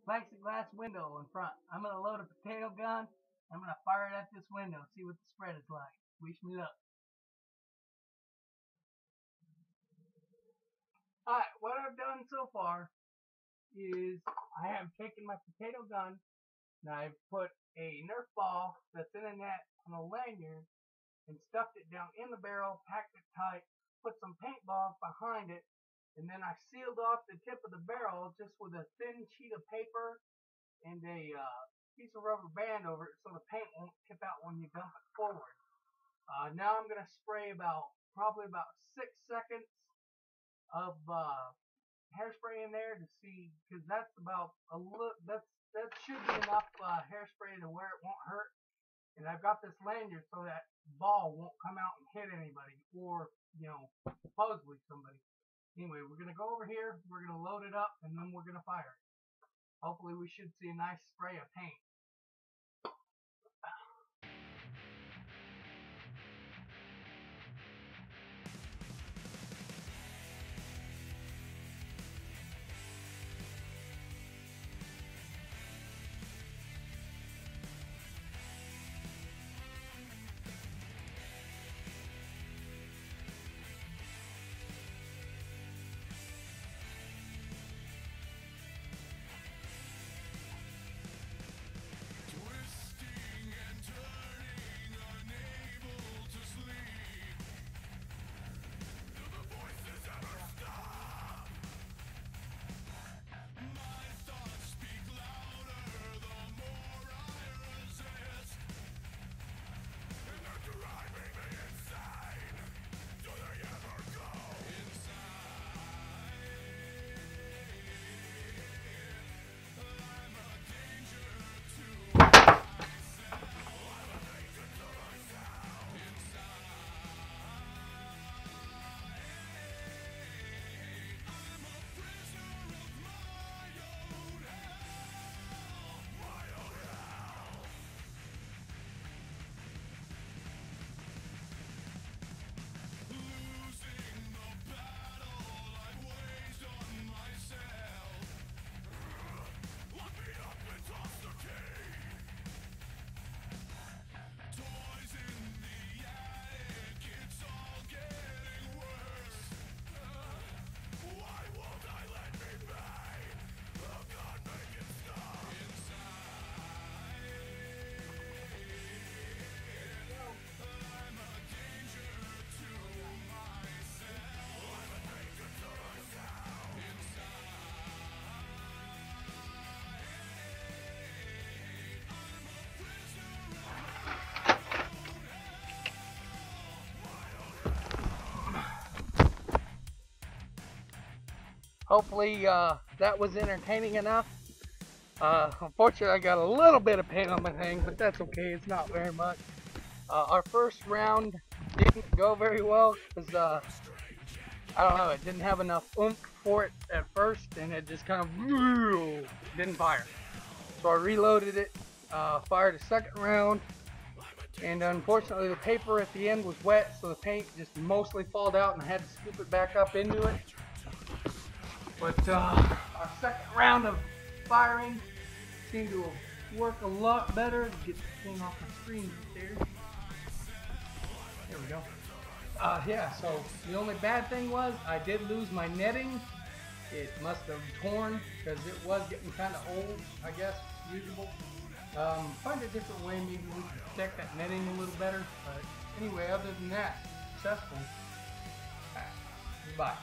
plexiglass window in front. I'm gonna load a potato gun. I'm gonna fire it at this window, see what the spread is like. Wish me luck. Alright, what I've done so far is I have taken my potato gun and I've put a Nerf ball that's in a net on a lanyard and stuffed it down in the barrel, packed it tight, put some paintballs behind it, and then I sealed off the tip of the barrel just with a thin sheet of paper and a piece of rubber band over it so the paint won't tip out when you dump it forward. Now I'm going to spray probably about 6 seconds of hairspray in there to see, because that's about a little, that should be enough hairspray to where it won't hurt. And I've got this lanyard so that ball won't come out and hit anybody, or supposedly somebody. Anyway, we're gonna go over here, we're gonna load it up, and then we're gonna fire it. Hopefully we should see a nice spray of paint. Hopefully that was entertaining enough. Unfortunately, I got a little bit of paint on my thing, but that's okay. It's not very much. Our first round didn't go very well because I don't know, it didn't have enough oomph for it at first, and it just kind of didn't fire. So I reloaded it, fired a second round, and unfortunately the paper at the end was wet, so the paint just mostly falled out, and I had to scoop it back up into it. But our second round of firing seemed to work a lot better. Get the thing off my screen right there. There we go. Yeah, so the only bad thing was I did lose my netting. It must have torn because it was getting kind of old, I guess, usable. Find a different way, maybe we can protect that netting a little better. But anyway, other than that, successful. Bye.